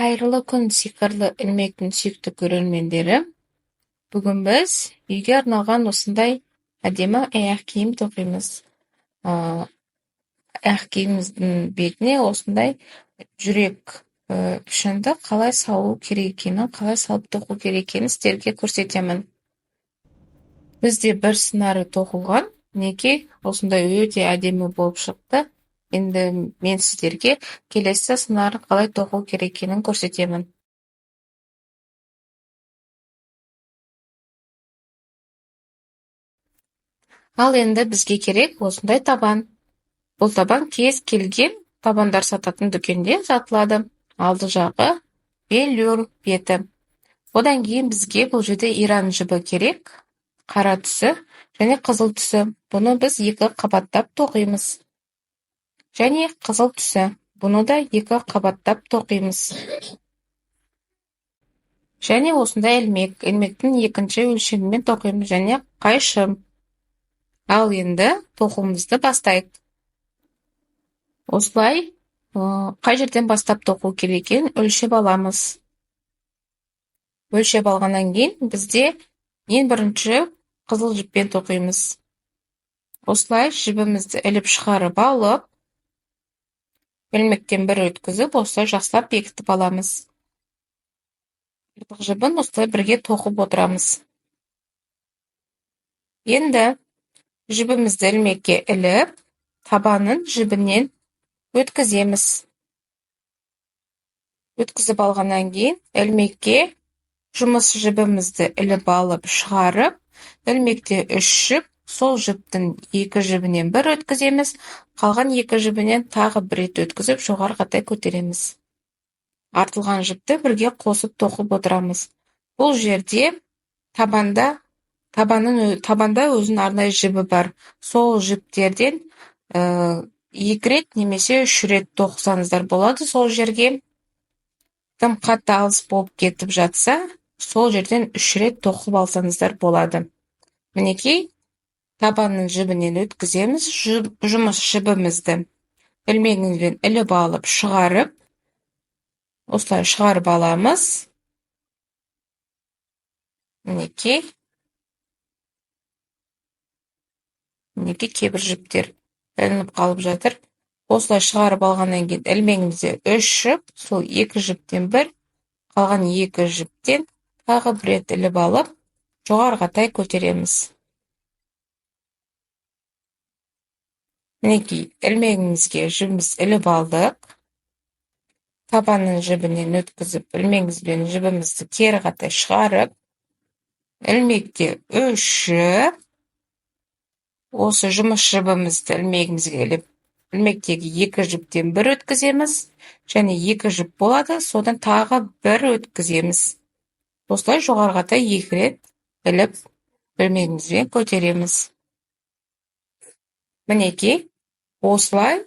Қайырлы күн, сиқырлы ілмектің сүйікті көрермендері. Бүгін біз үйге арналған осындай әдемі аяқ киім тоқимыз. Аяқ киіміміздің бетіне осындай жүрек пішінді қалай салу керек екенін, қалай салып тоқу керек екенін сіздерге көрсетемін. Бізде бір сценарий тоқылған, мінекей осындай өте әдемі болып шықты. Енді мен сіздерге келесі сценарий қалай тоқу керек екенін көрсетемін. Ал енді бізге керек осындай табан. Бұл табан кез келген табандар сататын дүкенде сатылады. Алды жағы велюр беті. Одан кейін бізге бұл жерде иран жібі керек. Қара түсі және қызыл түсі. Бұны біз екі қабаттап тоқимыз. Және қызыл түсі. Бұны да екі қабаттап тоқимыз. Және осындай ілмек. Ілмектің екінші өлшемімен тоқимыз және қайшы. Ал енді тоқуымызды бастайық. Осылай қай жерден бастап тоқу керек екенін өлшеп аламыз. Өлшеп алғаннан кейін бізде ең бірінші қызыл жіппен тоқимыз. Осылай жібімізді іліп шығарып алып, ілмектен бір өткізіп, осылай жақсылап бекітіп аламыз. Артық жібін осылай бірге тоқып отырамыз. Енді жібімізді ілмекке іліп, табанын жібінен өткіземіз. Өткізіп алғаннан кейін ілмекке жұмыс жібімізді іліп алып шығарып, ілмекте 3 жіп, сол жіптің 2 жібінен бір өткіземіз, қалған 2 жібінен тағы бір рет өткізіп, жоғары қарай көтереміз. Артылған жіпті бірге қосып тоқып отырамыз. Бұл жерде табанда өзінің арнайы жібі бар. Сол жіптерден 2 рет немесе 3 рет тоқсаңыздар болады. Сол жерге тым қатты алыс болып кетіп жатса, сол жерден 3 рет тоқып алсаңыздар болады. Мінекей, табанның жібінен өткіземіз, жұмыс жібімізді ілмегімізбен іліп алып шығарып, осылай шығарып аламыз. Мінекей кейбір жіптер ілініп қалып жатыр. Осылай шығарып алғаннан кейін ілмегімізде 3 жіп, сол 2 жіптен бір, қалған 2 жіптен тағы бір рет іліп алып, жоғары қарай көтереміз. Мінекей, ілмегімізге жібіміз іліп алдық. Табанның жібінен өткізіп, ілмегімізбен жібімізді кері қарай шығарып, ілмекте 3 жіп, осы жұмыс жібімізді ілмегімізге іліп, ілмектегі 2 жіптен бір өткіземіз, және 2 жіп болады, содан тағы бір өткіземіз. Осылай жоғары қарай 2 рет іліп, ілмегімізбен көтереміз. Мінекей, осылай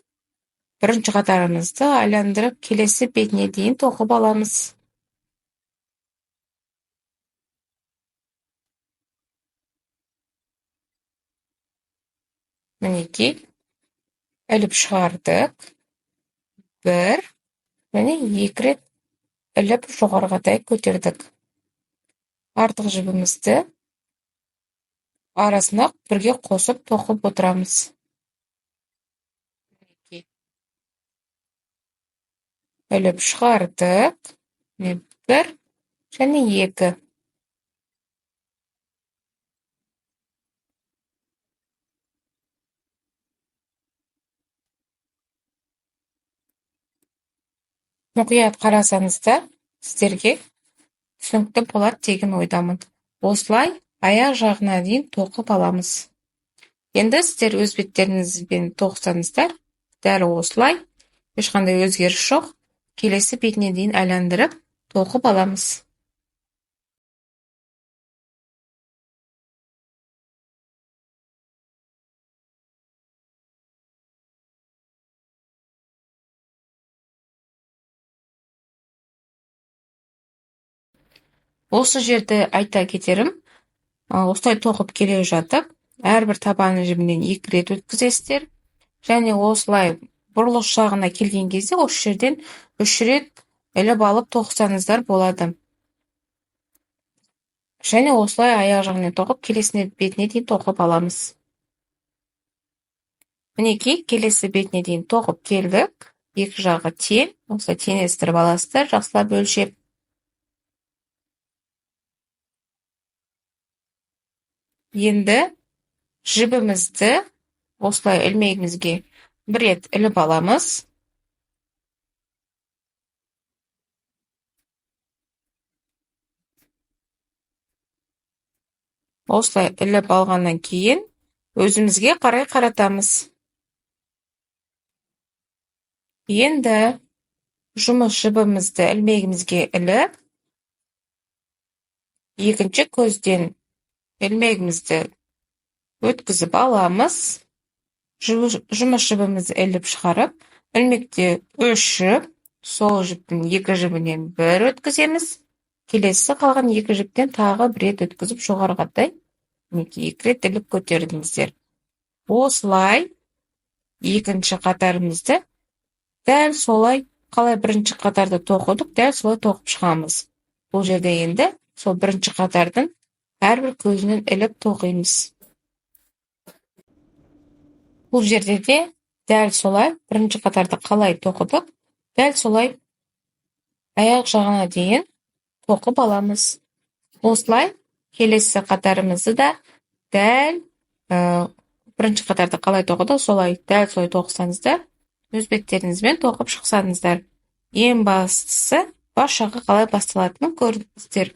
бірінші қатарымызды айландырып, келесі бетіне дейін тоқып аламыз. Мінекей, іліп шығардық. 1 және 2 рет іліп жоғары қарай көтердік. Артық жібімізді арасына бірге қосып тоқып отырамыз. Іліп шығардық. 1 және 2. Мұқият қарасаңыздар, сіздерге түсінікті болады деген ойдамын. Осылай аяқ жағына дейін тоқып аламыз. Енді сіздер өз беттеріңізбен тоқсаңыздар, дәл осылай, ешқандай өзгеріс жоқ, келесі бетіне дейін айландырып тоқып аламыз. Осы жерді айта кетерім, осылай тоқып келе жатып, әрбір табан жібінен 2 рет өткізесіздер, және осылай бұрылыс жағына келген кезде осы жерден 3 рет іліп алып тоқысаңыздар болады. Және осылай аяқ жағынан тоқып, келесі бетіне дейін тоқып аламыз. Мінекей, келесі бетіне дейін тоқып келдік. Екі жағы тең, осылай теңестіріп аласыздар, жақсылап өлшеп. Енді жібімізді осылай ілмегімізге бір рет іліп аламыз. Осылай іліп алғаннан кейін өзімізге қарай қаратамыз. Енді жұмыс жібімізді ілмегімізге іліп, екінші көзден ілмегімізді өткізіп аламыз. Жұмыс жібімізді іліп шығарып, ілмекте 3 жіп, сол жіптің 2 жібінен бір өткіземіз. Келесі қалған 2 жіптен тағы бір рет өткізіп жоғарғатай, 2 рет іліп көтердіңіздер. Осылай екінші қатарымызды дәл солай, қалай бірінші қатарды тоқыдық, дәл солай тоқып шығамыз. Бұл жерде енді сол бірінші қатардың әрбір көзінен іліп тоқимыз. Бұл жерде де дәл солай бірінші қатарды қалай тоқыдық, дәл солай аяқ жағына дейін тоқып аламыз. Осылай келесі қатарымызды да дәл бірінші қатарды қалай тоқыдық, солай дәл солай тоқысаңыздар, өз беттеріңізбен тоқып шықсаңыздар. Ең бастысы бас жағы қалай басталатынын көрдіңіздер.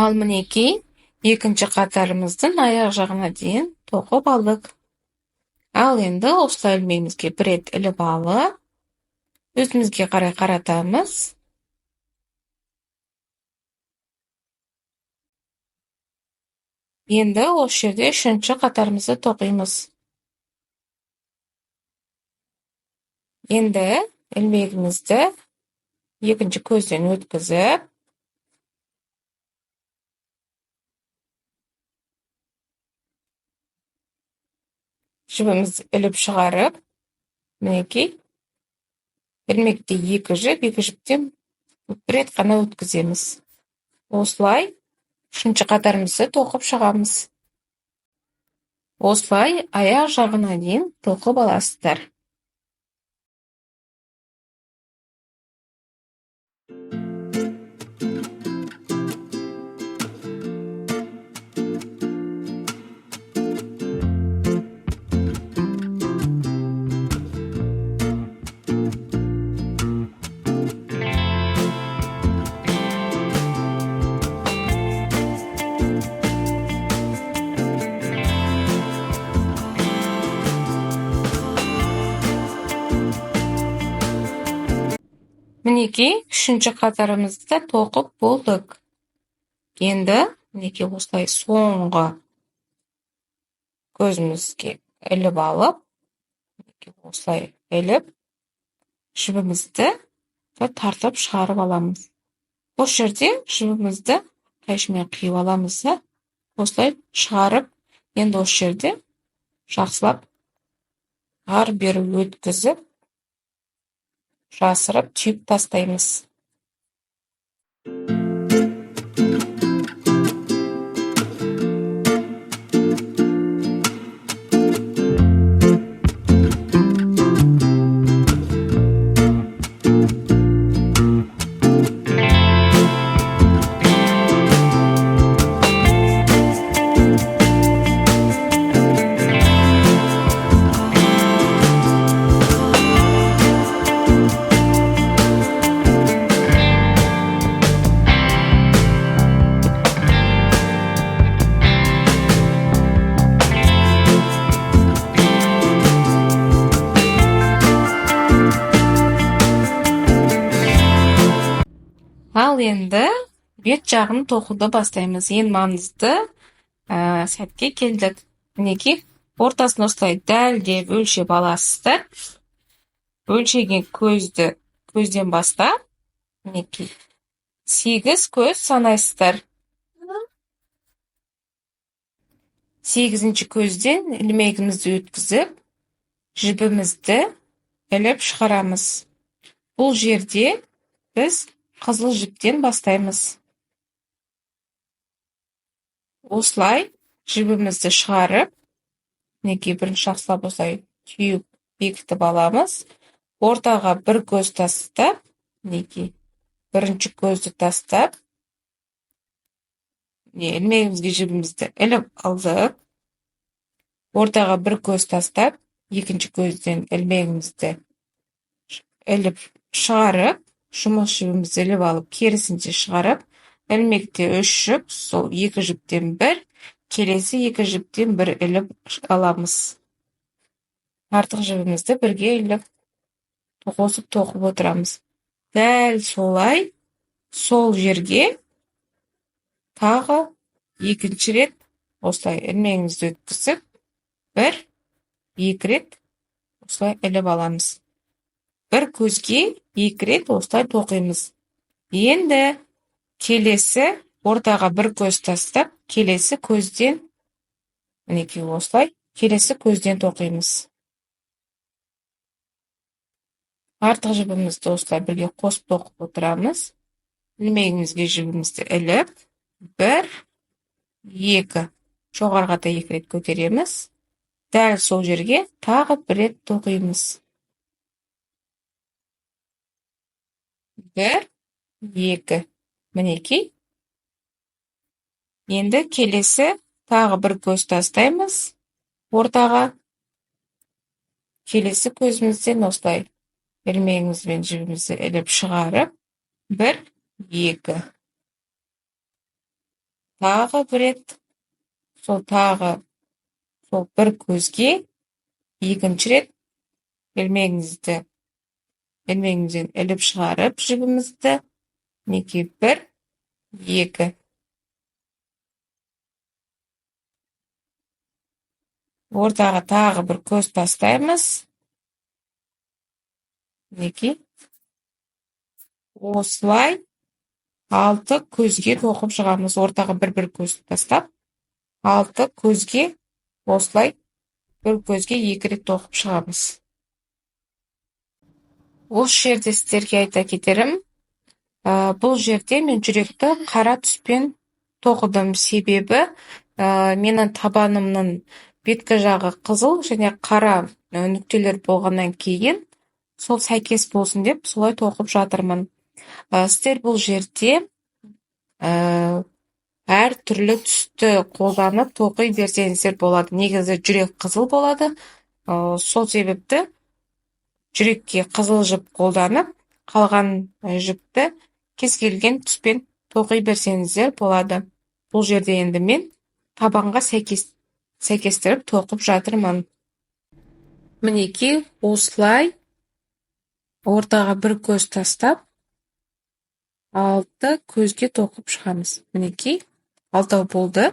Ал мінекей, екінші қатарымыздың аяқ жағына дейін тоқып алдық. Ал енді осылай ілмегімізге бір рет іліп алып, өзімізге қарай қаратамыз. Енді осы жерде үшінші қатарымызды тоқимыз. Енді ілмегімізді екінші көзден өткізіп, жібімізді іліп шығарып, мінекей, ілмекте 2 жіптен бір рет қана өткіземіз. Осылай үшінші қатарымызды тоқып шығамыз. Осылай аяқ жағына дейін тоқып аласыздар. Мінекей, үшінші қатарымызды тоқып болдық. Енді, мінекей осылай соңғы көзімізге іліп алып, осылай іліп, жібімізді тартып шығарып аламыз. Осы жерде жібімізді қайшымен қиып аламыз, осылай шығарып, енді осы жерде жақсылап ар-бері өткізіп, жасырып, түйіп тастаймыз. енді бет жағын тоқуды бастаймыз. Ең маңызды сәтке келдік. Мінекей, ортасын осылай дәлдеп өлшеп аласыздар. Өлшеген көзден бастап, мінекей, 8 көз санайсыздар. 8-ші көзден ілмегімізді өткізіп, жібімізді іліп шығарамыз. Бұл жерде біз қызыл жіптен бастаймыз. Осылай жібімізді шығарып, мінекей, бірінші жақсылап осылай түйіп бекітіп аламыз. Ортаға бір көз тастап, мінекей, бірінші көзді тастап, ілмегімізге жібімізді іліп алдық. Ортаға бір көз тастап, екінші көзден ілмегімізді іліп шығарып, жұмыс жібімізді іліп алып, керісінше шығарып, ілмекте 3 жіп, сол 2 жіптен 1, келесі 2 жіптен 1 іліп аламыз. Артық жібімізді бірге іліп, қосып тоқып отырамыз. Дәл солай, сол жерге тағы екінші рет осылай ілмегімізді өткізіп, 1-2 рет осылай іліп аламыз. Бір көзге 2 рет осылай тоқимыз. Енді келесі ортаға бір көз тастап, келесі көзден, мінекей, осылай келесі көзден тоқимыз. Артық жібімізді осылай бірге қосып тоқып отырамыз. Ілмегімізге жібімізді іліп, 1-2, жоғарыға да 2 рет көтереміз. Дәл сол жерге тағы 1 рет тоқимыз. 1-2, мінекей. Енді келесі тағы бір көз тастаймыз. Ортаға келесі көзімізден осылай ілмегімізбен жібімізді іліп шығарып, 1-2. Тағы 1 рет, сол бір көзге екінші рет ілмегімізден іліп шығарып жібімізді, мінекей, 1-2. Ортаға тағы бір көз тастаймыз. Мінекей, осылай 6 көзге тоқып шығамыз. Ортаға бір көз тастап, 6 көзге осылай бір көзге 2 рет тоқып шығамыз. Осы жерде сіздерге айта кетерім, бұл жерде мен жүректі қара түспен тоқыдым. Себебі менің табанымның беткі жағы қызыл және қара нүктелер болғаннан кейін сол сәйкес болсын деп солай тоқып жатырмын. Сіздер бұл жерде әр түрлі түсті қолданып тоқи берсеңіздер болады. Негізі жүрек қызыл болады. Сол себепті жүрекке қызыл жіп қолданып, қалған жіпті кез келген түспен тоқи берсеңіздер болады. Бұл жерде енді мен табанға сәйкестіріп тоқып жатырмын. Мінекей, осылай ортаға бір көз тастап, 6 көзге тоқып шығамыз. Мінекей, 6 болды.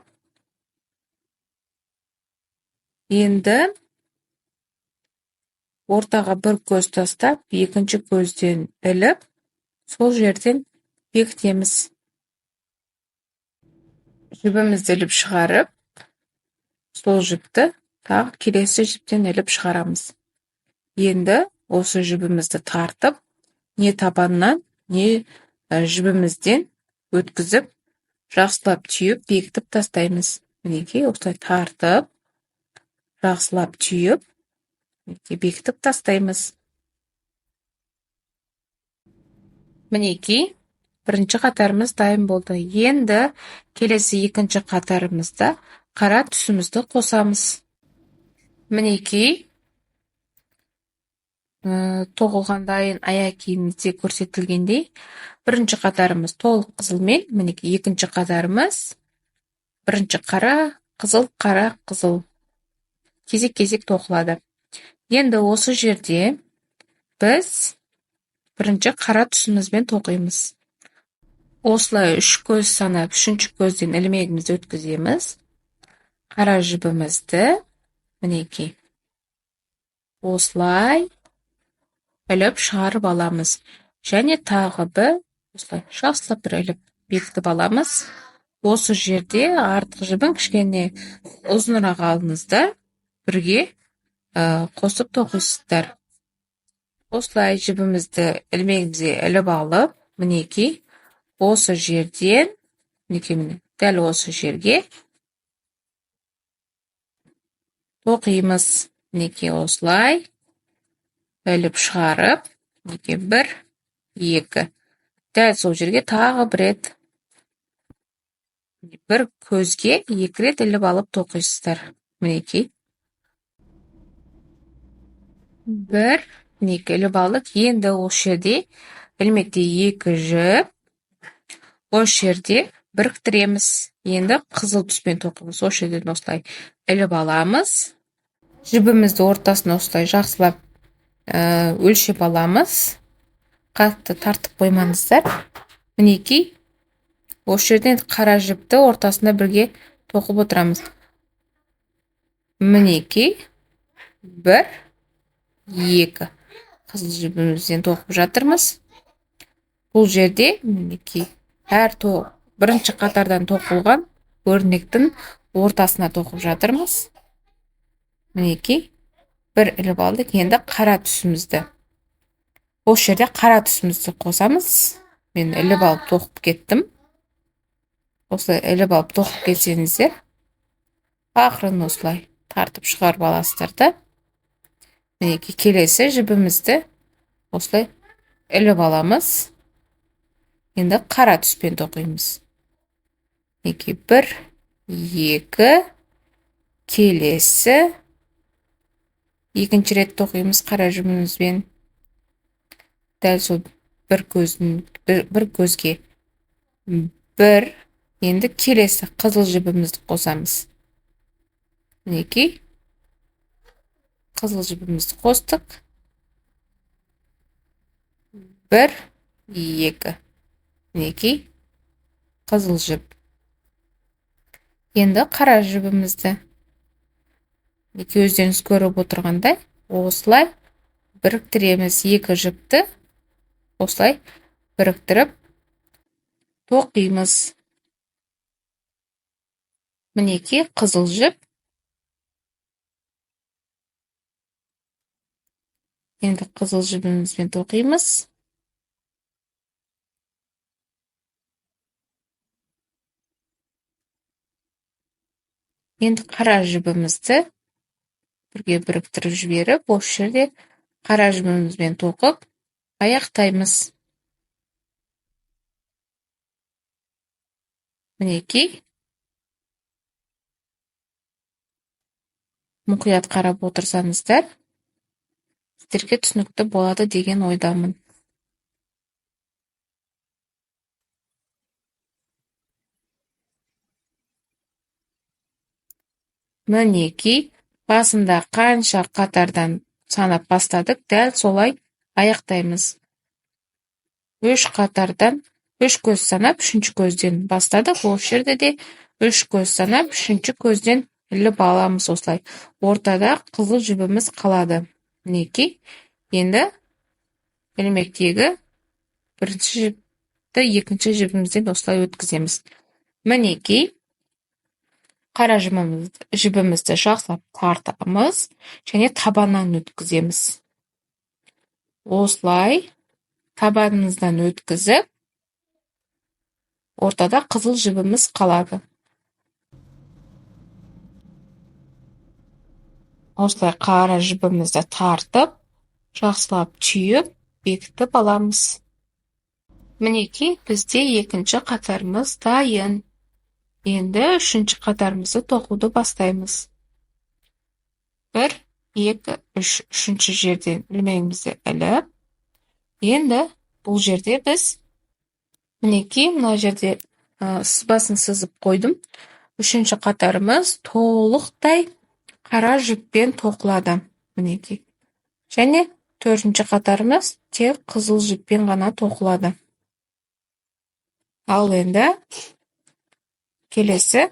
Енді ортаға бір көз тастап, екінші көзден іліп, сол жерден бекітеміз. Жібімізді іліп шығарып, сол жіпті тағы келесі жіптен іліп шығарамыз. Енді осы жібімізді тартып, не табаннан, не жібімізден өткізіп, жақсылап түйіп, бекітіп тастаймыз. Мінекей, осылай тартып, жақсылап түйіп, бекітіп тастаймыз. Мінекей, бірінші қатарымыз дайын болды. Енді келесі екінші қатарымызда қара түсімізді қосамыз. Мінекей, тоқылған дайын аяқ киімімізде көрсетілгендей, бірінші қатарымыз толық қызылмен, мінекей, екінші қатарымыз бірінші қара, қызыл. Кезек-кезек тоқылады. Енді осы жерде біз бірінші қара түсімізбен тоқимыз. Осылай 3 көз санап, 3-ші көзден ілмегімізді өткіземіз. Қара жібімізді, мінекей, осылай іліп шығарып аламыз. Және тағы бір осылай жақсылап бір іліп бекітіп аламыз. Осы жерде артық жібін кішкене ұзынырақ алыңыздар, бірге қосып тоқисыздар. Осылай жібімізді ілмегімізге іліп алып, мінекей, осы жерден, мінекей, дәл осы жерге тоқимыз. Мінекей, осылай іліп шығарып, мінекей, 1, 2. Дәл сол жерге тағы бір рет, бір көзге 2 рет іліп алып тоқисыздар. Мінекей, 1, мінекей, іліп алдық. Енді осы жерде ілмекте 2 жіп, осы жерде біріктіреміз. Енді қызыл түспен тоқимыз. Осы жерден осылай іліп аламыз. Жібімізді ортасына осылай жақсылап өлшеп аламыз. Қатты тартып қоймаңыздар. Мінекей, осы жерден қара жіпті ортасына бірге тоқып отырамыз. Мінекей, 1, 2. Қызыл жібімізден тоқып жатырмыз. Бұл жерде, мінекей, бірінші қатардан тоқылған өрнектің ортасына тоқып жатырмыз. Мінекей, 1 іліп алдық. Енді қара түсімізді. Осы жерде қара түсімізді қосамыз. Мен іліп алып тоқып кеттім. Осылай іліп алып тоқып кетсеңіздер, ақырын осылай тартып шығарып аласыздар да. Мінекей, келесі жібімізді осылай іліп аламыз. Енді қара түспен тоқимыз. Мінекей, 1, 2. Келесі екінші рет тоқимыз қара жібімізбен. Дәл сол бір көзге 1. Енді келесі қызыл жібімізді қосамыз. Мінекей, қызыл жібімізді қостық. 1, 2. Мінекей, қызыл жіп. Енді қара жібімізді, өздеріңіз көріп отырғандай, осылай біріктіреміз. 2 жіпті осылай біріктіріп тоқимыз. Мінекей, қызыл жіп. Енді қызыл жібімізбен тоқимыз. Енді қара жібімізді бірге біріктіріп жіберіп, осы жерде қара жібімізбен тоқып аяқтаймыз. Мінекей, мұқият қарап отырсаңыздар, сіздерге түсінікті болады деген ойдамын. Мінекей, басында қанша қатардан санап бастадық, дәл солай аяқтаймыз. 3 қатардан 3 көз санап, 3-ші көзден бастадық. Осы жерде де 3 көз санап, 3-ші көзден іліп аламыз осылай. Ортада қызыл жібіміз қалады. Мінекей, енді ілмектегі бірінші жіпті екінші жібімізден осылай өткіземіз. Мінекей, қара жібімізді жақсылап тартамыз және табаннан өткіземіз. Осылай табанымыздан өткізіп, ортада қызыл жібіміз қалады. Осылай қара жібімізді тартып, жақсылап түйіп, бекітіп аламыз. Мінекей, бізде екінші қатарымыз дайын. Енді 3-ші қатарымызды тоқуды бастаймыз. 1, 2, 3. 3-ші жерден ілмегімізді іліп, енді бұл жерде біз, мінекей, мына жерде сызбасын сызып қойдым. 3-ші қатарымыз толықтай қара жіппен тоқылады. Мінекей. Және 4-ші қатарымыз тек қызыл жіппен ғана тоқылады. Ал енді келесі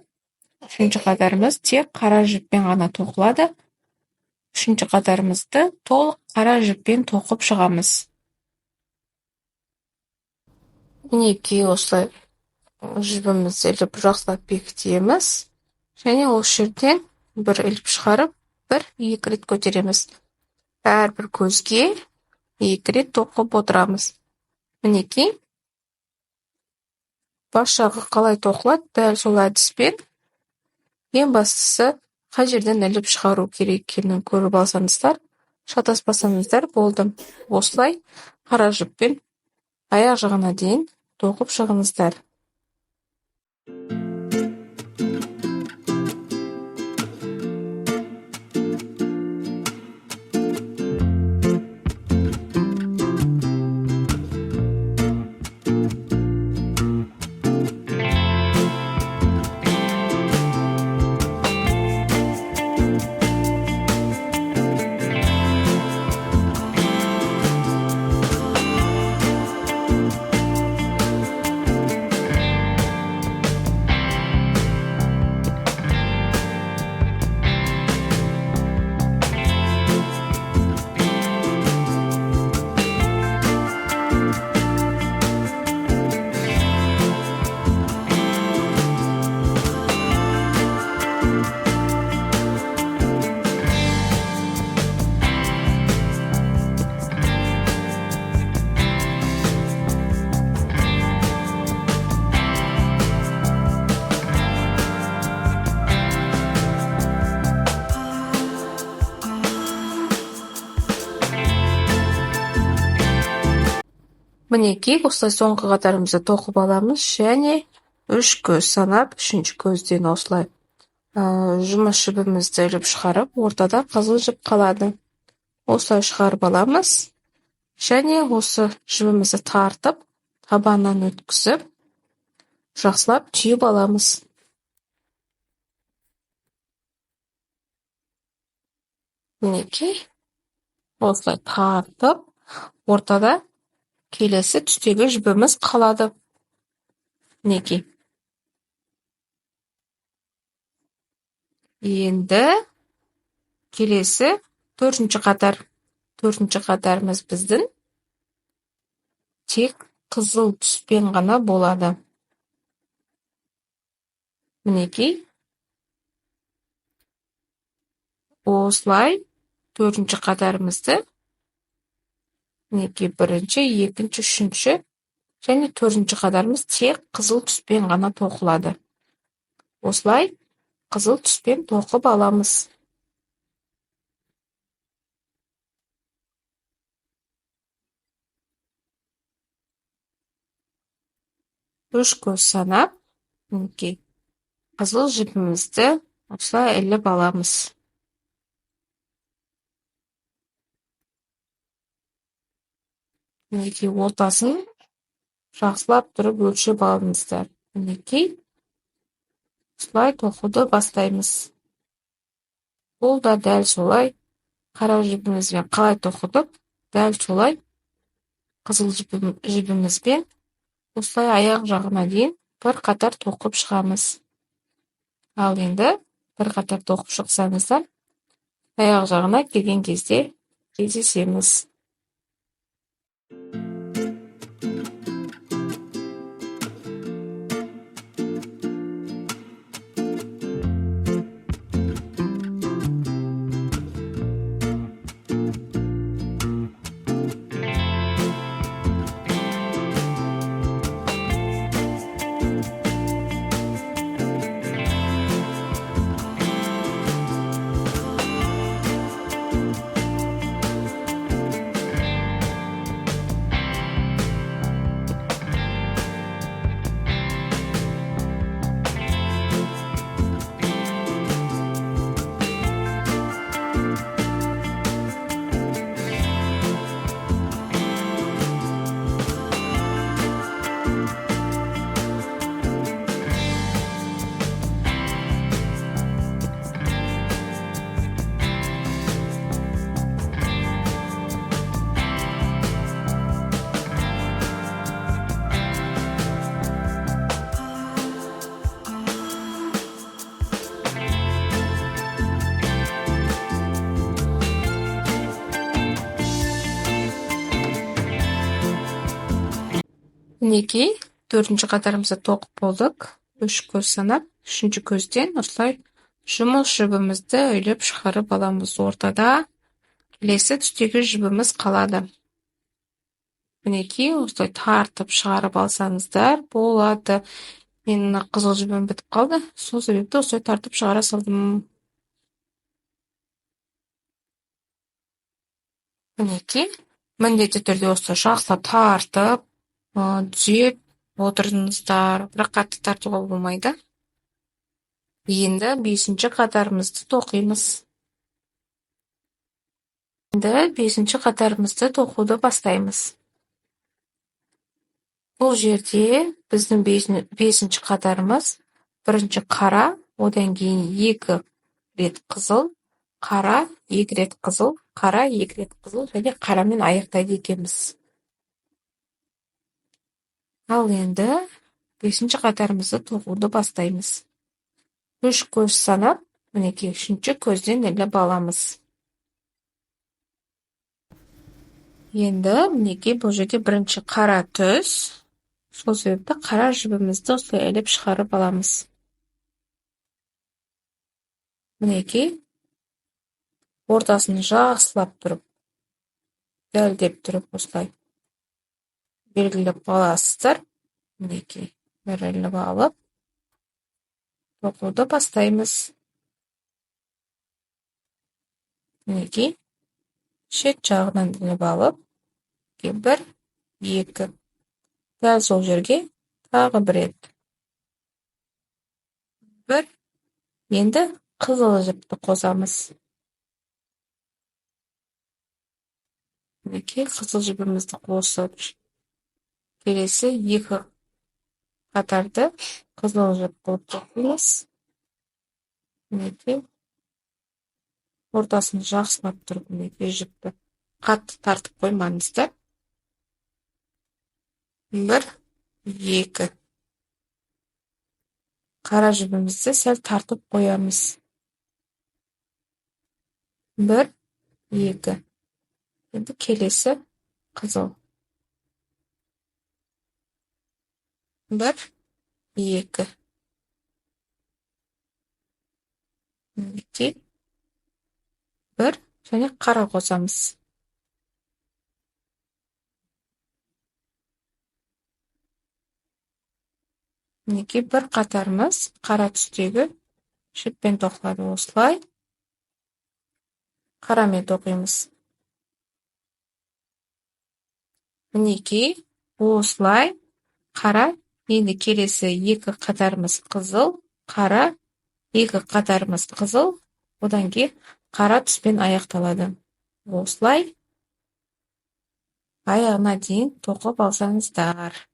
үшінші қатарымыз тек қара жіппен ғана тоқылады. Үшінші қатарымызды толық қара жіппен тоқып шығамыз. Мінекей осылай жібімізді іліп жақсылап бекітеміз. Және осы жерден бір іліп шығарып, екі рет көтереміз. Әрбір көзге екі рет тоқып отырамыз. Мінекей бас жағы қалай тоқылады, дәл сол әдіспен. Ең бастысы, қай жерден іліп шығару керек екенін көріп алсаңыздар, шатаспасаңыздар болды. Осылай қара жіппен аяқ жағына дейін тоқып шығыңыздар. Мінекей, осылай соңғы қатарымызды тоқып аламыз, және 3 көз санап, 3-ші көзден осылай жұмыс жібімізді іліп шығарып, ортада қызыл жіп қалады. Осылай шығарып аламыз, және осы жібімізді тартып, табаннан өткізіп, жақсылап түйіп аламыз. Мінекей, осылай тартып, ортада келесі түстегі жібіміз қалады. Мінекей. Енді келесі 4-ші қатар. 4-ші қатарымыз біздің тек қызыл түспен ғана болады. Мінекей. Осылай 4-ші қатарымызды мінекей 1-ші, 2-ші, 3-ші және 4-ші қатарымыз тек қызыл түспен ғана тоқылады. Осылай қызыл түспен тоқып аламыз. Үш көз санап, мінекей қызыл жіпімізді осылай іліп аламыз. Мінекей ортасын жақсылап тұрып өлшеп алыңыздар. Мінекей осылай тоқуды бастаймыз. Бұл да дәл солай қара жібімізбен қалай тоқыдық, дәл солай қызыл жібімізбен осылай аяқ жағына дейін бір қатар тоқып шығамыз. Ал енді бір қатар тоқып шықсаңыздар, аяқ жағына келген кезде кездесеміз. Мінекей, 4-ші қатарымызды тоқып болдық. 3 көз санап, 3-ші көзден осылай жұмыс жібімізді үйлеп шығарып аламыз. Ортада келесі түстегі жібіміз қалады. Мінекей, осылай тартып шығарып алсаңыздар болады. Менің қызыл жібім бітіп қалды. Сол себепті осылай тартып шығара салдым. Мінекей, міндетті түрде осылай жақсылап тартып, түзеп отырыңыздар. Бірақ қатты тартуға болмайды. Енді 5-ші қатарымызды тоқимыз. Енді 5-ші қатарымызды тоқуды бастаймыз. Бұл жерде біздің 5-ші қатарымыз 1-ші қара, одан кейін 2 рет қызыл, қара, 2 рет қызыл, қара, 2 рет қызыл, және қарамен аяқтайды екенбіз. Ал енді 5-ші қатарымызды тоқуды бастаймыз. 3 көз санап, мінекей 3-ші көзден іліп аламыз. Енді мінекей бұл жерде 1-ші қара түс. Сол себепті қара жібімізді осылай іліп шығарып аламыз. Мінекей ортасын жақсылап тұрып, дәлдеп тұрып осылай белгілеп аласыздар. Мінекей бір іліп алып, тоқуды бастаймыз. Мінекей шет жағынан іліп алып, 1, 2. Дәл сол жерге тағы 1 рет. 1. Енді қызыл жіпті қосамыз. Мінекей қызыл жібімізді қосып, келесі 2 қатарды қызыл жіп қылып тоқимыз. Мінекей ортасын жақсылап тұрып, мінекей жіпті қатты тартып қоймаңыздар. 1, 2. Қара жібімізді сәл тартып қоямыз. 1, 2. Енді келесі қызыл. 1, 2. Мінекей 1 және қара қосамыз. Мінекей бір қатарымыз қара түстегі жіппен тоқылады. Осылай қарамен тоқимыз. Мінекей осылай қара, енді келесі 2 қатарымыз қызыл, қара, 2 қатарымыз қызыл, одан кейін қара түспен аяқталады. Осылай аяғына дейін тоқып алсаңыздар.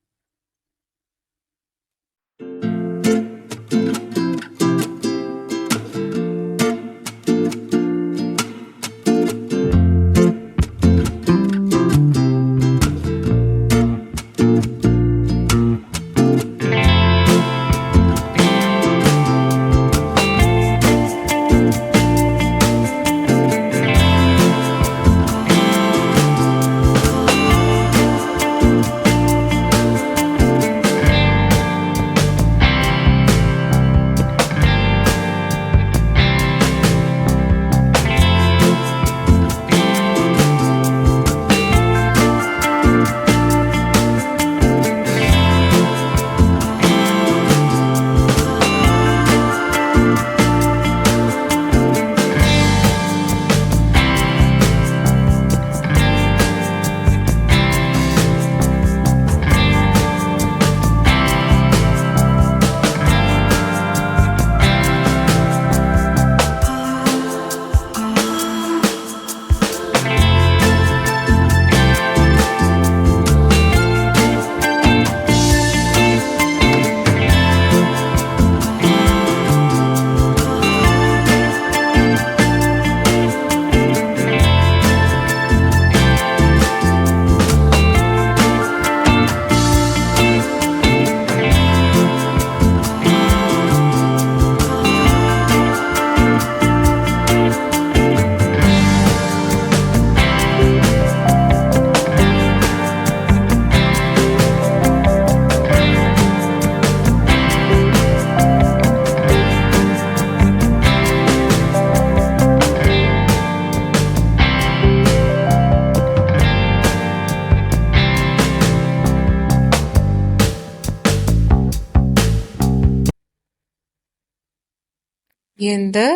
Енді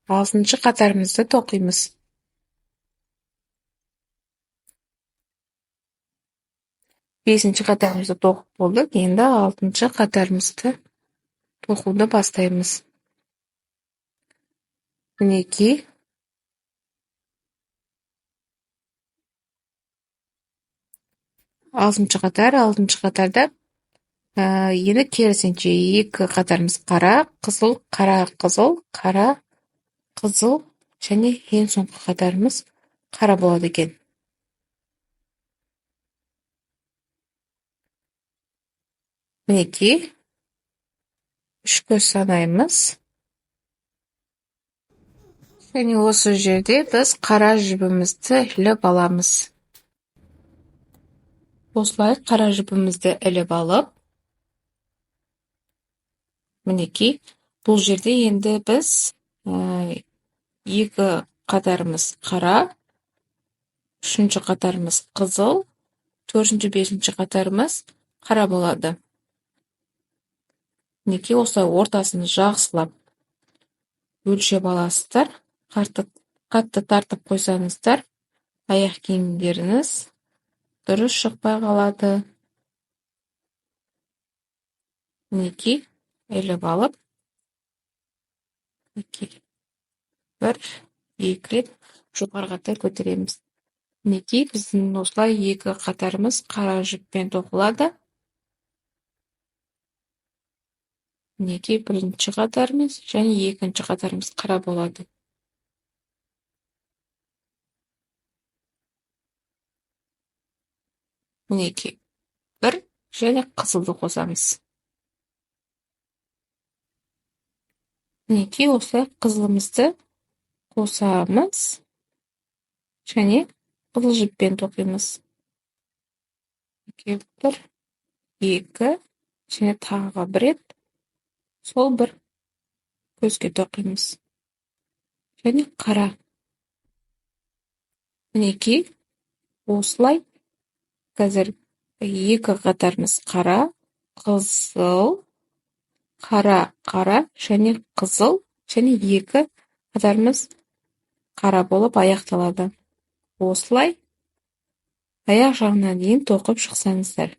6-шы қатарымызды тоқимыз. 5-ші қатарымызды тоқып болдық. Енді 6-шы қатарымызды тоқуды бастаймыз. Мінекей. 6-шы қатар, 6-шы қатарда енді керісінше 2 қатарымыз қара, қызыл, қара, қызыл, қара, қызыл, және ең соңғы қатарымыз қара болады екен. Мінекей, 3-ке санаймыз. Және осы жерде біз қара жібімізді іліп аламыз. Осылай қара жібімізді іліп алып, мінекей, бұл жерде енді біз 2 қатарымыз қара, 3-ші қатарымыз қызыл, 4-ші, 5-ші қатарымыз қара болады. Мінекей, осылай ортасын жақсылап өлшеп аласыздар. Қатты тартып қойсаңыздар, аяқ киімдеріңіз дұрыс шықпай қалады. Мінекей, іліп алып, 1, 2 рет жоғарыға көтереміз. Мінекей, біздің осылай 2 қатарымыз қара жіппен тоқылады. Мінекей, 1-ші қатарымыз және 2-ші қатарымыз қара болады. Мінекей, 1 және қызылды қосамыз. Мінекей, осылай қызылымызды қосамыз және қызыл жіппен тоқимыз. 1, 2 және тағы 1 рет сол 1 көзге тоқимыз. Және қара. Мінекей, осылай қазір 2 қатарымыз қара, қызыл, қара, қара және қызыл және 2 қатарымыз қара болып аяқталады. Осылай аяқ жағына дейін тоқып шықсаңыздар.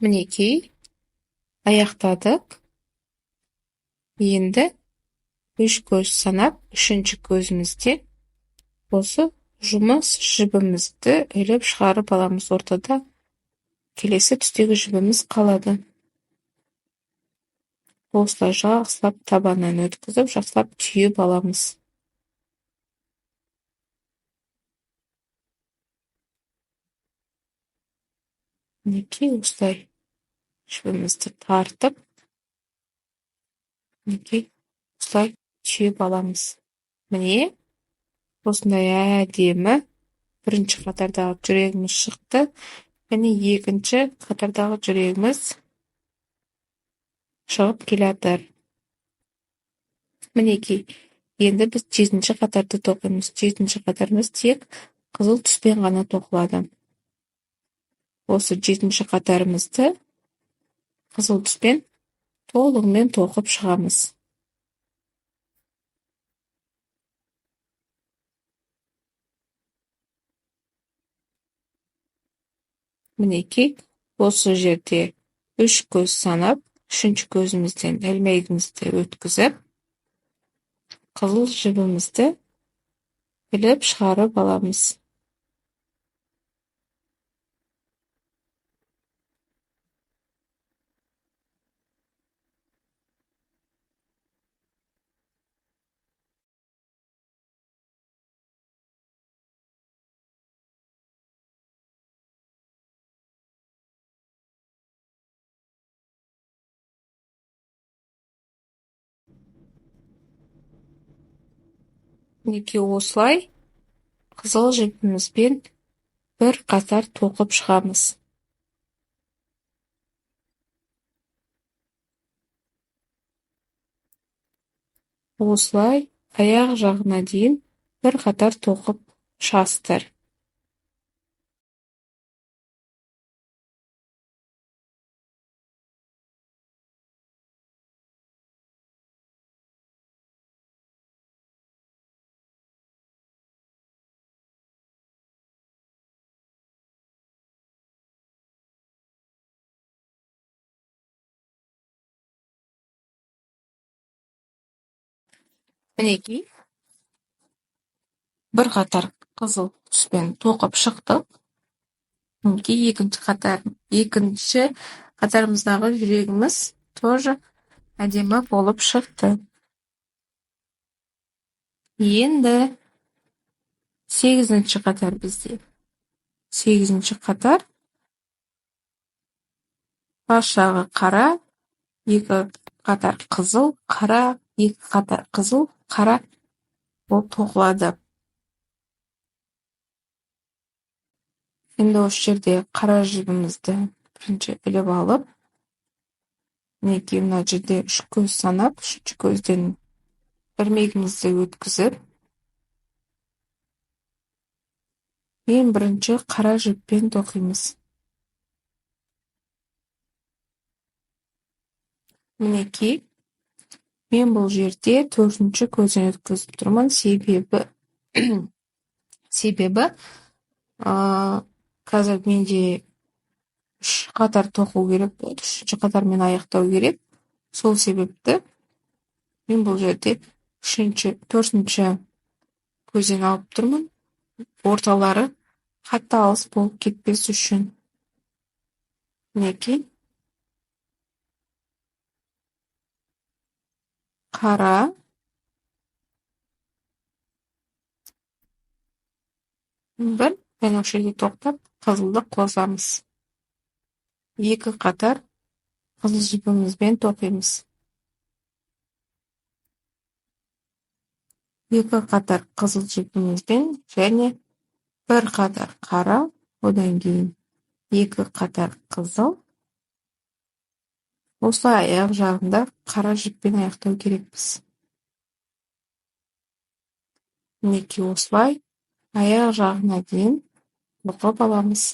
Мінекей, аяқтадық. Енді 3 көз санап, 3-ші көзімізде осы жұмыс жібімізді іліп шығарып аламыз. Ортада келесі түстегі жібіміз қалады. осылай жақсылап табаннан өткізіп, жақсылап түйіп аламыз. Мінекей осылай жібімізді тартып, мінекей осылай түйіп аламыз. Міне, осындай әдемі бірінші қатардағы жүрегіміз шықты. Және екінші қатардағы жүрегіміз шығып келатыр. Мінекей, енді біз 7-ші қатарды тоқимыз. 7-ші қатарымыз тек қызыл түспен ғана тоқылады. Осы 7-ші қатарымызды қызыл түспен толығымен тоқып шығамыз. Мінекей, осы жерде 3 көз санап, 3-ші көзімізден ілмегімізді өткізіп, қызыл жібімізді іліп шығарып аламыз. Мінекей осылай қызыл жібімізбен бір қатар тоқып шығамыз. Осылай аяқ жағына дейін бір қатар тоқып шығасыздар. Мінекей, бір қатар қызыл түспен тоқып шықтық. Мінекей, екінші қатарымыздағы жүрегіміз тоже әдемі болып шықты. Енді 8-ші қатар бізде. 8-ші қатар бас жағы қара, 2 қатар қызыл, қара, 2 қатар қызыл, қара болып тоқылады. Енді осы жерде қара жібімізді бірінші іліп алып, мінекей мына жерде 3 көз санап, 3-ші көзден ілмегімізді өткізіп, ең бірінші қара жіппен тоқимыз. Мінекей, мен бұл жерде 4-ші көзден өткізіп тұрмын, себебі қазір менде 3 қатар тоқу керек болды, 3-ші қатармен аяқтау керек. Сол себепті мен бұл жерде 4-ші көзден алып тұрмын. Орталары қатты алыс болып кетпес үшін. Мінекей, қара, бір, және осы жерде тоқтап, қызылды қосамыз. 2 қатар қызыл жібімізбен тоқимыз. 2 қатар қызыл жібімізбен және 1 қатар қара, одан кейін 2 қатар қызыл. Осылай аяқ жағында қара жіппен аяқтау керекпіз. Мінекей осылай аяқ жағына дейін тоқып аламыз.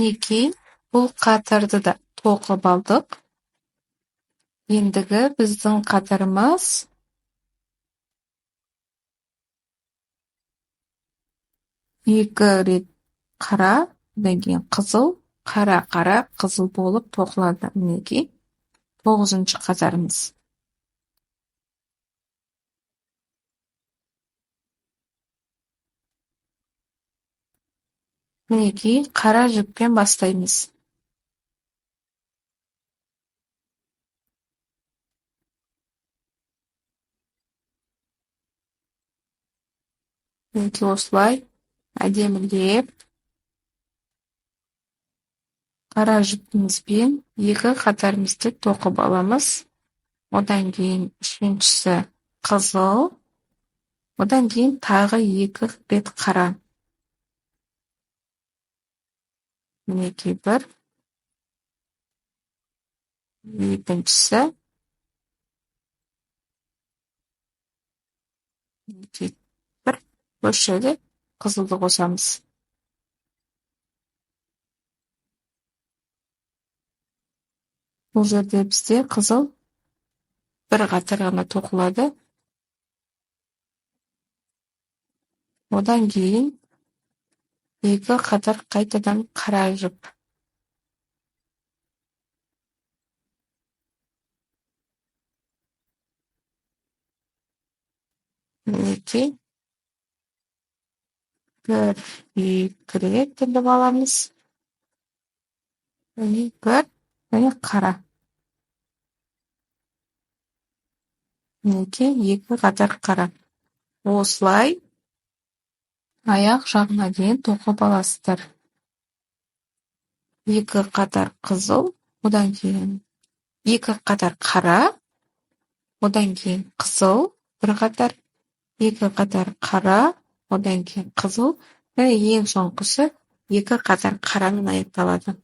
Мінекей, бұл қатарды да тоқып алдық. Ендігі біздің қатарымыз 2 рет қара, одан кейін қызыл, қара, қызыл болып тоқылады. Мінекей, 9-шы қатарымыз. Мінекей, қара жіппен бастаймыз. Мінекей, осылай әдемілеп қара жіпімізбен 2 қатарымызды тоқып аламыз. Одан кейін үшіншісі қызыл, одан кейін тағы 2 рет қара. Мінекей, 1, екіншісі, мінекей, 1, осы жерде қызылды қосамыз. Бұл жерде бізде қызыл 1 қатар ғана тоқылады. Одан кейін 2 қатар қайтадан қара жіп. Мінекей, 1-2 рет тіліп аламыз. Және 1, және қара. Мінекей, 2 қатар қара. Осылай аяқ жағына дейін тоқып аласыздар. 2 қатар қызыл, одан кейін 2 қатар қара, одан кейін қызыл, 1 қатар, 2 қатар қара, одан кейін қызыл, және ең соңғысы 2 қатар қарамен аяқталады.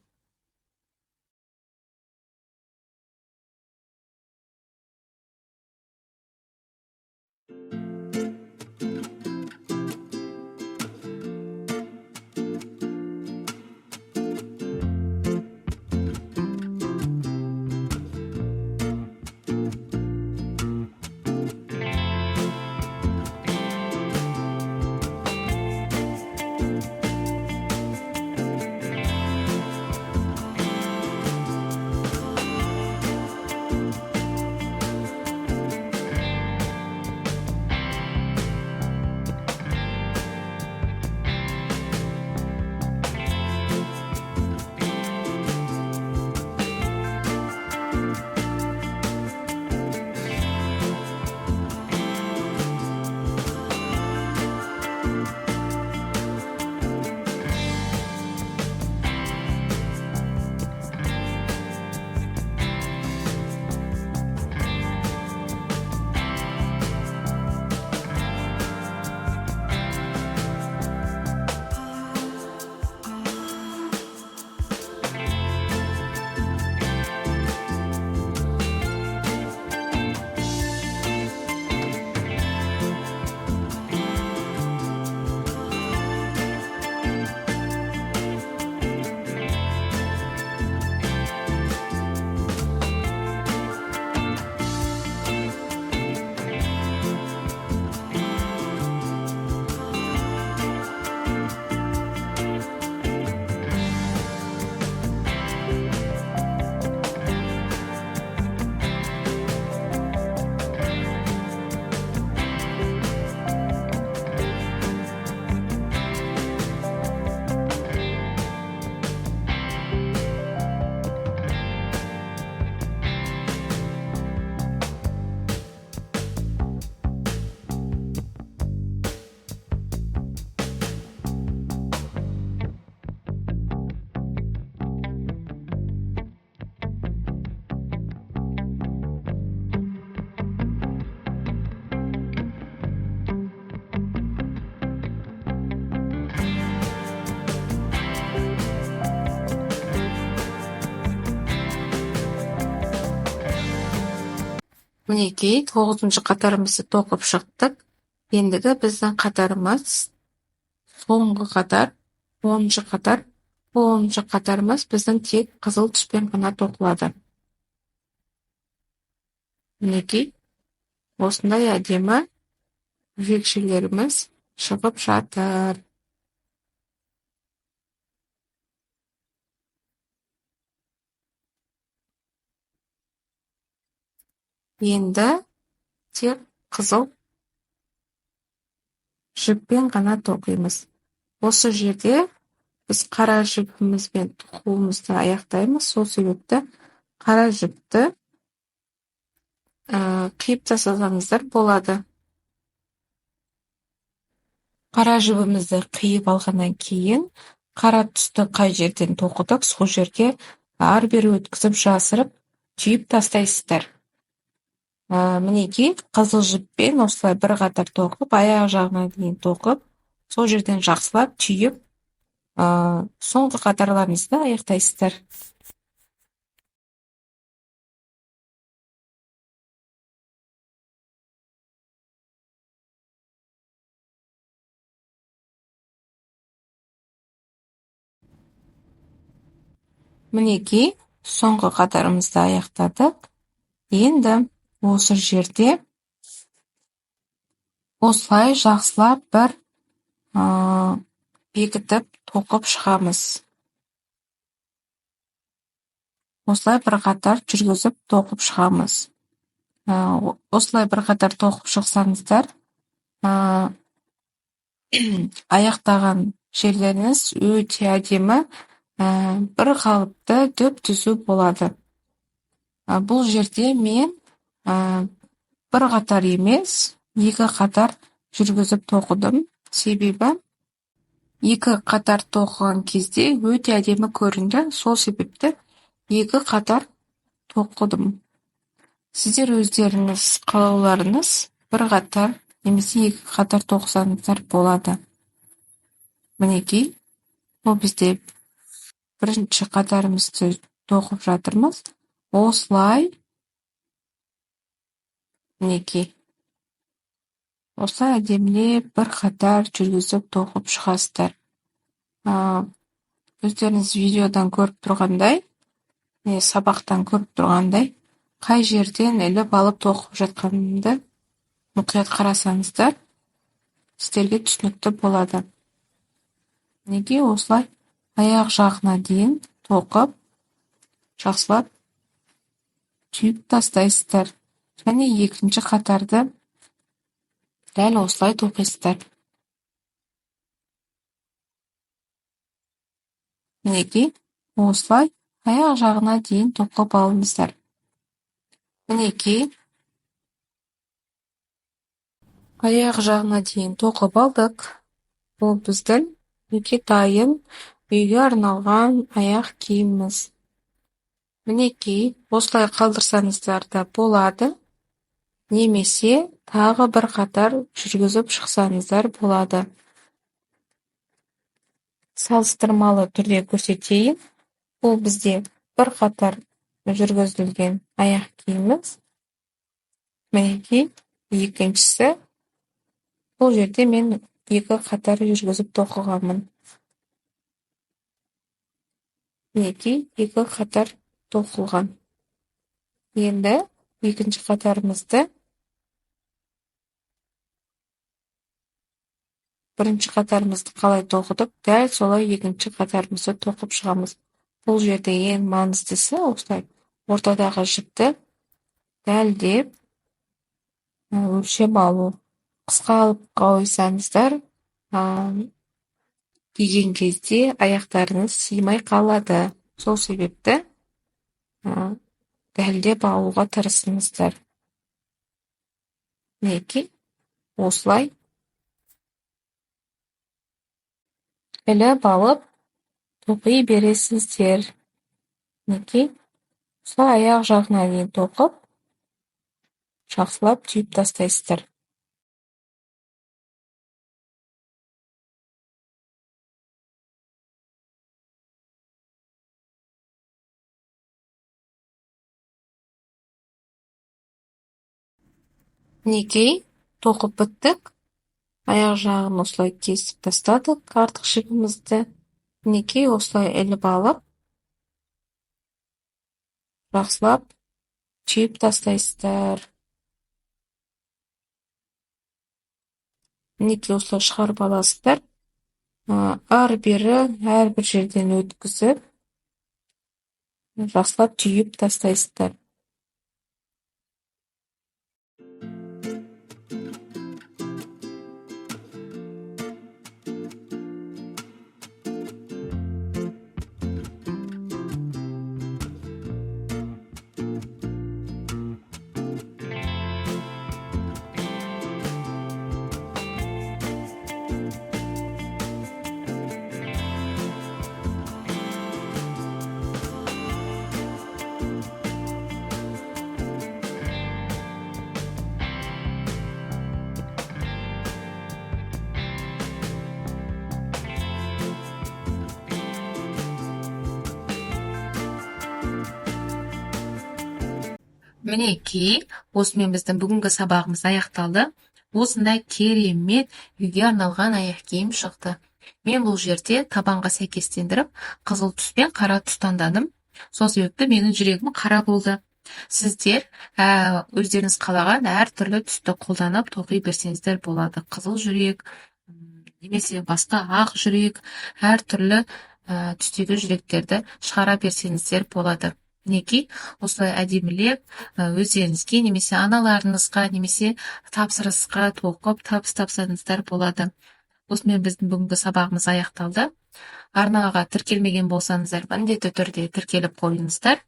Мінекей, 9-шы қатарымызды тоқып шықтық. Ендігі біздің қатарымыз соңғы қатар, 10-шы қатар 10-шы қатарымыз біздің тек қызыл түспен ғана тоқылады. Мінекей, осындай әдемі жүкшелеріміз шығып жатыр. Енді тек қызыл жіппен ғана тоқимыз. Осы жерде біз қара жіпімізбен тоқуымызды аяқтаймыз. Сол себепті қара жіпті қиып тастасаңыздар болады. Қара жібімізді қиып алғаннан кейін, қара түсті қай жерден тоқыдық, сол жерге ары-бері өткізіп жасырып, түйіп тастайсыздар. Мінекей, қызыл жіппен осылай бір қатар тоқып, аяқ жағына дейін тоқып, сол жерден жақсылап түйіп, соңғы қатарларыңызды аяқтайсыздар. Мінекей, соңғы қатарымызды аяқтадық. Енді осы жерде осылай жақсылап бір бекітіп тоқып шығамыз. Осылай бір қатар жүргізіп тоқып шығамыз. Осылай бір қатар тоқып шықсаңыздар, аяқтаған жерлеріңіз өте әдемі, бір қалыпты түп-түзу болады. Бұл жерде мен бір қатар емес, екі қатар жүргізіп тоқыдым. Себебі екі қатар тоқыған кезде өте әдемі көрінді. Сол себепті екі қатар тоқыдым. Сіздер өздеріңіз қалауларыңыз бір қатар немесе екі қатар тоқысаңыздар болады. Мінекей, бұл бізде бірінші қатарымызды тоқып жатырмыз. Осылай, мінекей, осылай әдемілеп бір қатар жүргізіп тоқып шығасыздар. Өздеріңіз видеодан көріп тұрғандай, сабақтан көріп тұрғандай, қай жерден іліп алып тоқып жатқанымды мұқият қарасаңыздар, сіздерге түсінікті болады. Неге осылай аяқ жағына дейін тоқып, жақсылап түйіп тастайсыздар. Және екінші қатарды дәл осылай тоқисыздар. Мінекей, осылай аяқ жағына дейін тоқып алыңыздар. Мінекей, аяқ жағына дейін тоқып алдық. Бұл біздің неке дайын үйге арналған аяқ киіміміз. Мінекей, осылай қалдырсаңыздар да болады. Немесе тағы бір қатар жүргізіп шықсаңыздар болады. Салыстырмалы түрде көрсетейін. Бұл бізде бір қатар жүргізілген аяқ киіміміз. Мінекей, екіншісі. Бұл жерде мен екі қатар жүргізіп тоқығанмын. Мінекей, екі қатар тоқылған. Енді екінші қатарымызды бірінші қатарымызды қалай тоқыдық, дәл солай екінші қатарымызды тоқып шығамыз. Бұл жерде ең маңыздысы осылай ортадағы жіпті дәлдеп өлшеп алу. Қысқа алып қойсаңыздар, киген кезде аяқтарыңыз сыймай қалады. Сол себепті дәлдеп алуға тырысыңыздар. Мінекей, осылай іліп алып тоқи бересіздер. Мінекей, осылай аяқ жағына дейін тоқып, жақсылап түйіп тастайсыздар. Мінекей, тоқып біттік. Аяқ жағын осылай кесіп тастадық, артық жібімізді. Мінекей осылай іліп алып, жақсылап түйіп тастайсыздар. Мінекей осылай шығарып аласыздар. Ары-бері әрбір жерден өткізіп, жақсылап түйіп тастайсыздар. Мінекей, осымен біздің бүгінгі сабағымыз аяқталды. Осындай керемет үйге арналған аяқ киім шықты. Мен бұл жерде табанға сәйкестендіріп, қызыл түс пен қара түс таңдадым. Сол себепті менің жүрегім қара болды. Сіздер өздеріңіз қалаған әртүрлі түсті қолданып тоқи берсеңіздер болады. Қызыл жүрек, немесе басқа ақ жүрек, әртүрлі түстегі жүректерді шығара берсеңіздер болады. Мінекей, осылай әдемілеп өздеріңізге немесе аналарыңызға немесе тапсырысқа тоқып табыстасаңыздар болады. Осымен біздің бүгінгі сабағымыз аяқталды. Арнаға тіркелмеген болсаңыздар, міндетті түрде тіркеліп қойыңыздар.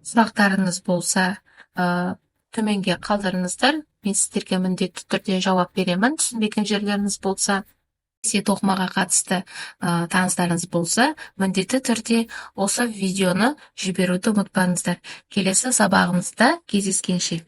Сұрақтарыңыз болса, төменге қалдырыңыздар. Мен сіздерге міндетті түрде жауап беремін. Түсінбеген жерлеріңіз болса, тоқымаға қатысты таныстарыңыз болса, міндетті түрде осы видеоны жіберуді ұмытпаңыздар. Келесі сабағымызда кездескенше.